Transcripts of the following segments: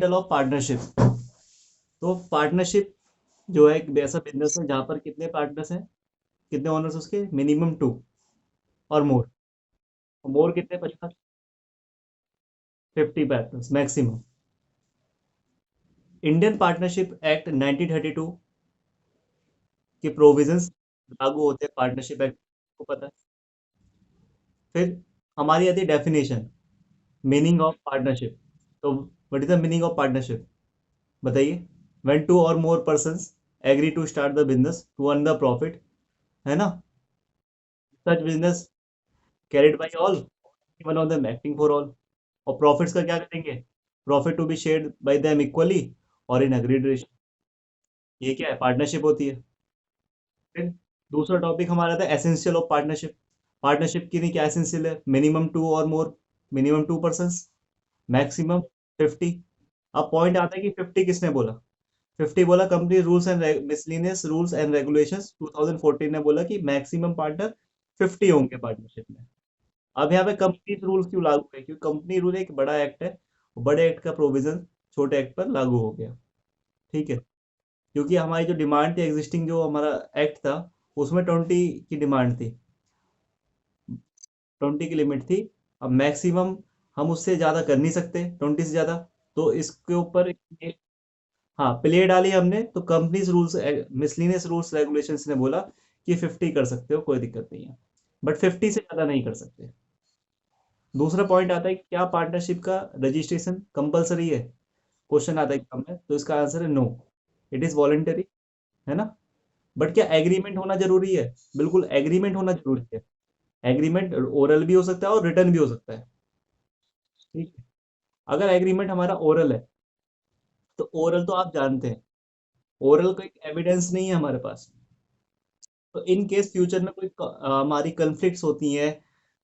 Model of partnership. तो partnership जो है एक ऐसा बिजनेस है जहाँ पर कितने पार्टनर्स हैं, कितने ओनर्स उसके, मिनिमम 2 और मोर। मोर कितने 50, 50 partners maximum. Indian partnership act 1932 के प्रोविजंस लागू होते हैं पार्टनरशिप एक्ट को, पता है। फिर हमारी आती है डेफिनेशन, मीनिंग ऑफ पार्टनरशिप। तो what is the meaning of partnership, बताइए। व्हेन टू और more persons agree to start the business to earn the profit, है ना। Such business carried by all, one of them acting for all. और profits का क्या करेंगे, profit to be shared by them equally और in agreed ratio. ये क्या है, पार्टनरशिप होती है। फिर दूसरा टॉपिक हमारा था एसेंशियल ऑफ पार्टनरशिप। पार्टनरशिप की नहीं क्या एसेंशियल है, मिनिमम 2 और मोर, मिनिमम 2 पर्सन, मैक्सिमम 50। अब पॉइंट आता है कि 50 किसने बोला, 50 बोला company rules and miscellaneous rules and regulations 2014 ने बोला कि मैक्सिमम पार्टनर 50 होंगे पार्टनरशिप में। अब यहाँ पे कंपनी रूल्स क्यों लागू है, क्योंकि कंपनी रूल एक बड़ा एक्ट है, बड़े एक्ट का प्रोविजन छोटे एक्ट पर लागू हो गया। ठीक है, क्योंकि हमारी जो डिमांड थी एग्जिस्टिंग जो हमारा एक्ट था उसमें 20 की डिमांड थी, 20 की लिमिट थी। अब मैक्सिमम हम उससे ज़्यादा कर नहीं सकते, 20 से ज़्यादा। तो इसके ऊपर हाँ प्ले डाली हमने, तो companies rules miscellaneous rules regulations ने बोला कि 50 कर सकते हो, कोई दिक्कत नहीं है, बट 50 से ज़्यादा नहीं कर सकते। दूसरा पॉइंट आता है कि क्या पार्टनरशिप का रजिस्ट्रेशन कंपलसरी है, क्वेश्चन आता है एग्जाम में, तो इसका आंसर है नो, इट इज़ वॉलेंटरी, है ना। बट क्या एग्रीमेंट होना जरूरी है, बिल्कुल एग्रीमेंट होना जरूरी है। एग्रीमेंट ओरल भी हो सकता है और रिटर्न भी हो सकता है। ठीक है, अगर एग्रीमेंट हमारा ओरल है, तो ओरल तो आप जानते हैं, ओरल का एक एविडेंस नहीं है हमारे पास। तो इन केस फ्यूचर में कोई हमारी कन्फ्लिक्ट्स होती हैं,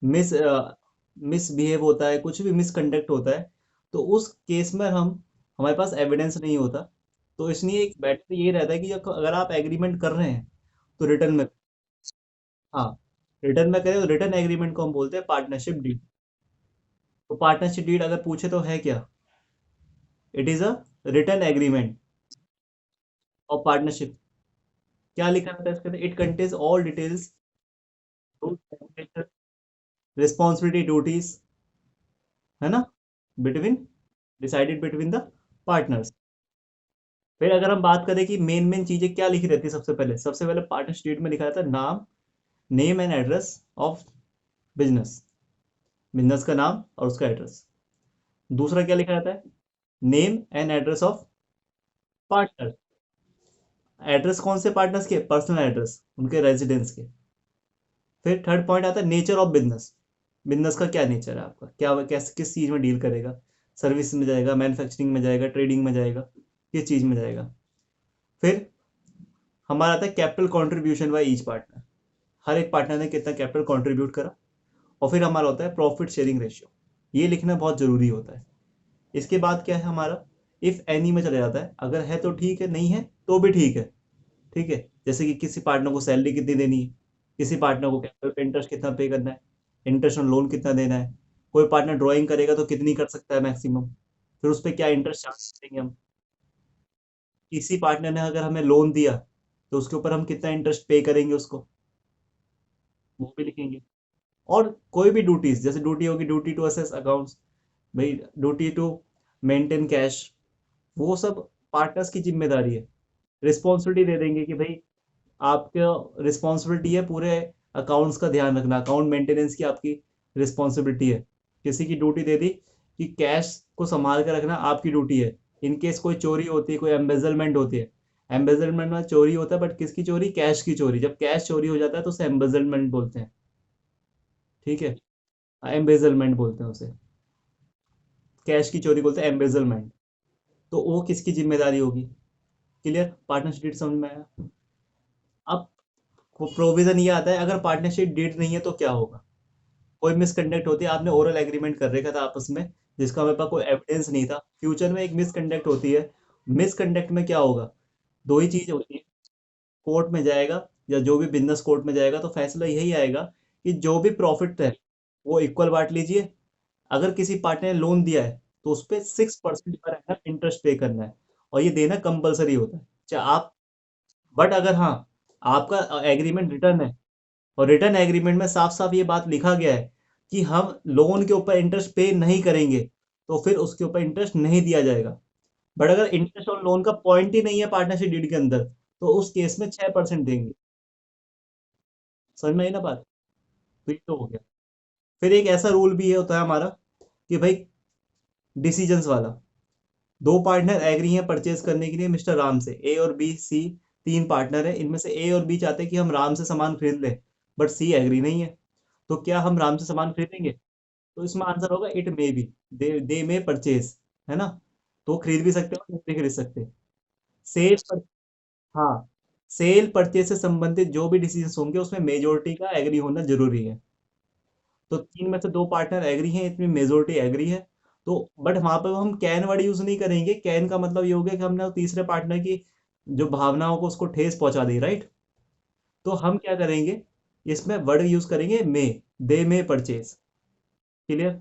मिस मिसबिहेव होता है, कुछ भी मिसकंडक्ट होता है, तो उस केस में हमारे पास एविडेंस नहीं होता। तो इसलिए एक बेटर ये रहता है कि अगर आप एग्रीमेंट कर रहे हैं तो रिटर्न में, हाँ रिटर्न में करें, तो रिटर्न एग्रीमेंट को हम बोलते हैं पार्टनरशिप डीड। तो पार्टनरशिप डीड अगर पूछे तो है क्या, it is a return agreement of partnership. क्या लिखा रहता है इसके अंदर, it contains all details, responsibility duties, है ना, between, decided between the partners. फिर अगर हम बात करें कि मेन मेन चीजें क्या लिखी रहती है, सबसे पहले पार्टनर स्टेट में लिखा रहता है नाम, name and address of business, business का नाम और उसका एड्रेस। दूसरा क्या लिखा रहता है, name and address of partner, address कौन से पार्टनर्स के, पर्सनल एड्रेस उनके रेजिडेंस के। फिर थर्ड पॉइंट आता है नेचर ऑफ बिजनेस, बिजनेस का क्या नेचर है आपका, क्या कैसे किस चीज में डील करेगा, सर्विस में जाएगा, मैन्युफैक्चरिंग में जाएगा, ट्रेडिंग में जाएगा, किस चीज में जाएगा। फिर हमारा आता है capital contribution by each partner, हर एक पार्टनर ने कितना कैपिटल कंट्रीब्यूट करा। और फिर हमारा होता है प्रॉफिट शेयरिंग रेशियो, ये लिखना बहुत जरूरी होता है। इसके बाद क्या है हमारा, इफ एनी में चला जाता है, अगर है तो ठीक है, नहीं है तो भी ठीक है। ठीक है, जैसे कि किसी पार्टनर को सैलरी कितनी देनी है, किसी पार्टनर को कैपिटल पे इंटरेस्ट कितना पे करना है, इंटरेस्ट ऑन लोन कितना देना है, कोई पार्टनर ड्राइंग करेगा तो कितनी कर सकता है मैक्सिमम, फिर उस पर क्या इंटरेस्ट चार्ज करेंगे हम। किसी पार्टनर ने अगर हमें लोन दिया तो उसके ऊपर हम कितना इंटरेस्ट पे करेंगे उसको, वो भी लिखेंगे। और कोई भी ड्यूटीज, जैसे ड्यूटी होगी ड्यूटी टू असेस अकाउंट्स, भाई ड्यूटी टू मेंटेन कैश, वो सब पार्टनर्स की जिम्मेदारी है। रिस्पॉन्सिबिलिटी दे देंगे कि भाई आपका रिस्पॉन्सिबिलिटी है पूरे अकाउंट्स का ध्यान रखना, अकाउंट मेंटेनेंस की आपकी रिस्पॉन्सिबिलिटी है। किसी की ड्यूटी दे दी कि कैश को संभाल कर रखना आपकी ड्यूटी है। इन केस कोई चोरी होती है, कोई एम्बेजलमेंट होती है, एम्बेजलमेंट में चोरी होता है, बट किसकी चोरी, कैश की चोरी, जब कैश चोरी हो जाता है तो उसे एम्बेजलमेंट बोलते हैं। ठीक है, एम्बेजलमेंट बोलते हैं उसे, कैश की चोरी बोलते हैं एम्बेजलमेंट। तो वो किसकी जिम्मेदारी होगी, क्लियर, पार्टनरशिप समझ में आया। अब प्रोविजन ये आता है अगर पार्टनरशिप डीड नहीं है तो क्या होगा, कोई मिसकंडक्ट होती है, आपने ओरल एग्रीमेंट कर रखा था आपस में जिसका हमारे पास कोई एविडेंस नहीं था, फ्यूचर में एक मिसकंडक्ट होती है। मिसकंडक्ट में क्या होगा, दो ही चीज होती है, कोर्ट में जाएगा या जो भी बिजनेस कोर्ट में जाएगा तो फैसला यही आएगा कि जो भी प्रॉफिट है वो इक्वल बांट लीजिए। अगर किसी पार्टनर ने लोन दिया है तो उस पर 6% पर एनम इंटरेस्ट पे करना है, और ये देना कंपलसरी होता है चाहे आप। बट अगर हाँ, आपका एग्रीमेंट रिटर्न है, और रिटर्न एग्रीमेंट में साफ साफ ये बात लिखा गया है कि हम लोन के ऊपर इंटरेस्ट पे नहीं करेंगे, तो फिर उसके ऊपर इंटरेस्ट नहीं दिया जाएगा। बट अगर इंटरेस्ट और लोन का पॉइंट ही नहीं है पार्टनरशिप डीड के अंदर, तो उस केस में 6% देंगे। समझ में आई ना बात? तो ये तो हो गया। फिर एक ऐसा रूल भी है होता है हमारा कि भाई डिसीजंस वाला, दो पार्टनर एग्री हैं परचेज करने के लिए मिस्टर राम से, ए और बी सी, तीन पार्टनर है, इनमें से ए और बी चाहते हैं कि हम राम से सामान खरीद लें, बट सी एग्री नहीं है। तो क्या हम राम से सामान खरीदेंगे? तो इसमें आंसर होगा it may be, they may purchase, है ना? तो खरीद भी सकते हो, नहीं भी खरीद सकते। सेल पर, हाँ, सेल परचेज से संबंधित जो भी डिसीजन होंगे उसमें मेजोरिटी का एग्री होना जरूरी है। तो तीन में से दो पार्टनर एग्री हैं, इसमें मेजोरिटी एग्री है। तो बट वहां पर हम कैन वर्ड यूज नहीं करेंगे। कैन का मतलब ये हो गया कि हमने तीसरे पार्टनर की जो भावनाओं को उसको ठेस पहुंचा दी, राइट? तो हम क्या करेंगे, इसमें वर्ड यूज करेंगे मे, दे मे परचेज। क्लियर?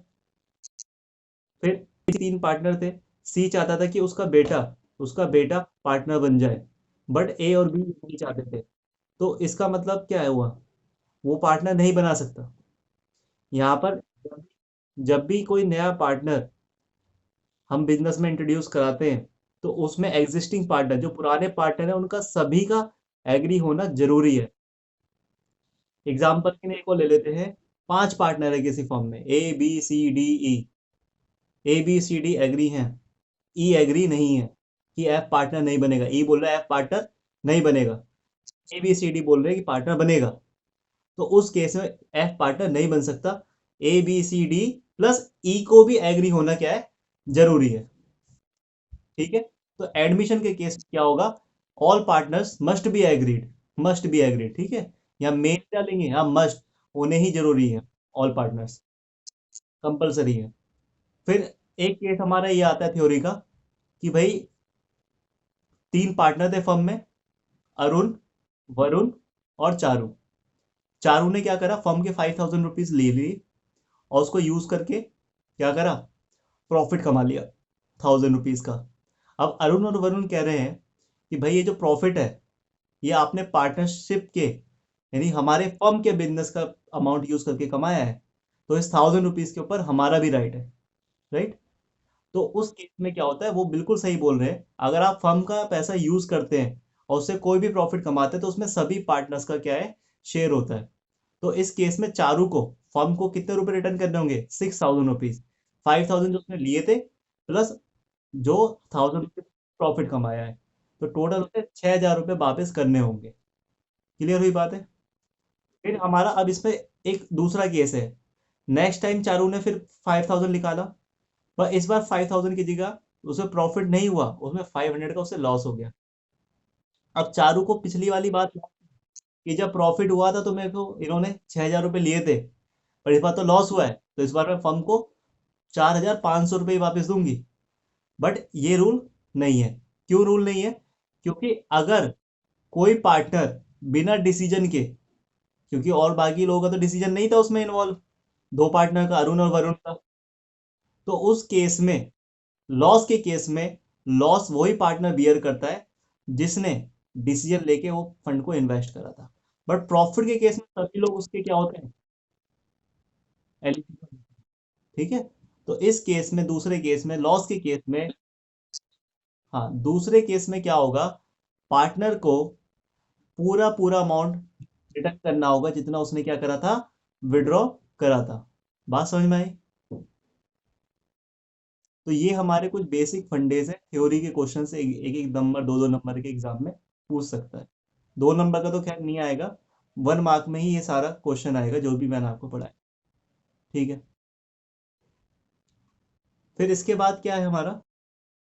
फिर तीन पार्टनर थे, सी चाहता था कि उसका बेटा पार्टनर बन जाए, बट ए और बी नहीं चाहते थे। तो इसका मतलब क्या है हुआ, वो पार्टनर नहीं बना सकता। यहाँ पर जब भी कोई नया पार्टनर हम बिजनेस में इंट्रोड्यूस कराते हैं, तो उसमें एग्जिस्टिंग पार्टनर जो पुराने पार्टनर है उनका सभी का एग्री होना जरूरी है। एग्जाम्पल के लिए को ले लेते हैं, पांच पार्टनर है किसी फॉर्म में, A B C D E, A B C D agree हैं, ई एग्री नहीं है कि एफ पार्टनर नहीं बनेगा, ई बोल रहा है एफ पार्टनर नहीं बनेगा, ए बी सी डी बोल रहे हैं कि पार्टनर बनेगा। तो उस केस में एफ पार्टनर नहीं बन सकता, A B C D plus E को भी एग्री होना क्या है, जरूरी है। ठीक है? तो एडमिशन के केस में क्या होगा, all partners must be agreed, must be agreed, ठीक है? या मेन डालेंगे, हाँ मस्ट, होने ही जरूरी है, ऑल पार्टनर्स कंपलसरी है। फिर एक केस हमारा ये आता है थ्योरी का कि भाई तीन पार्टनर थे फर्म में, अरुण, वरुण और चारू। चारू ने क्या करा, फर्म के 5,000 रुपीज ले लिए और उसको यूज करके क्या करा, प्रॉफिट कमा लिया 1,000 रुपीज का। अब अरुण और वरुण कह रहे हैं कि भाई ये जो प्रॉफिट है, ये आपने पार्टनरशिप के यानी हमारे फर्म के बिजनेस का अमाउंट यूज करके कमाया है, तो इस 1,000 रुपीज के ऊपर हमारा भी राइट है, राइट? तो उस केस में क्या होता है, वो बिल्कुल सही बोल रहे हैं, अगर आप फर्म का पैसा यूज करते हैं और उससे कोई भी प्रॉफिट कमाते हैं तो उसमें सभी पार्टनर्स का क्या है, शेयर होता है। तो इस केस में चारू को, फर्म को कितने रुपए रिटर्न करने होंगे, 6,000 रुपीज, 5,000 जो उसने लिए थे प्लस जो 1,000 रुपीज प्रॉफिट कमाया है, तो टोटल उसे 6,000 रुपये वापस करने होंगे। क्लियर हुई बात है? फिर हमारा अब इसमें एक दूसरा केस है। नेक्स्ट टाइम चारू ने फिर 5,000 निकाला, पर इस बार 5,000 की जगह उसे प्रॉफिट नहीं हुआ, उसमें 500 का उसे लॉस हो गया। अब चारू को पिछली वाली बात कि जब प्रॉफिट हुआ था तो मेरे को इन्होंने 6,000 रुपये लिए थे, पर इस बार तो लॉस हुआ है, तो इस बार मैं फर्म को 4,500 रुपये वापस दूंगी। बट ये रूल नहीं है। क्यों रूल नहीं है? क्योंकि अगर कोई पार्टनर बिना डिसीजन के, क्योंकि और बाकी लोगों का तो डिसीजन नहीं था उसमें इन्वॉल्व, दो पार्टनर का, अरुण और वरुण का, तो उस केस में, लॉस के केस में, लॉस वही पार्टनर बियर करता है जिसने डिसीजन लेके वो फंड को इन्वेस्ट करा था। बट प्रॉफिट के केस में सभी लोग उसके क्या होते हैं, एलिजिबल। ठीक है? तो इस केस में, दूसरे केस में, लॉस के केस में, हाँ दूसरे केस में क्या होगा, पार्टनर को पूरा पूरा अमाउंट रिटर्न करना होगा जितना उसने क्या करा था, विड्रॉ करा था। बात समझ में आई? तो ये हमारे कुछ बेसिक फंडेज है, थ्योरी के क्वेश्चन से एक एक नंबर, दो दो नंबर के एग्जाम में पूछ सकता है। 2 नंबर का तो खैर नहीं आएगा, 1 मार्क में ही ये सारा क्वेश्चन आएगा जो भी मैंने आपको पढ़ाया। ठीक है? फिर इसके बाद क्या है हमारा,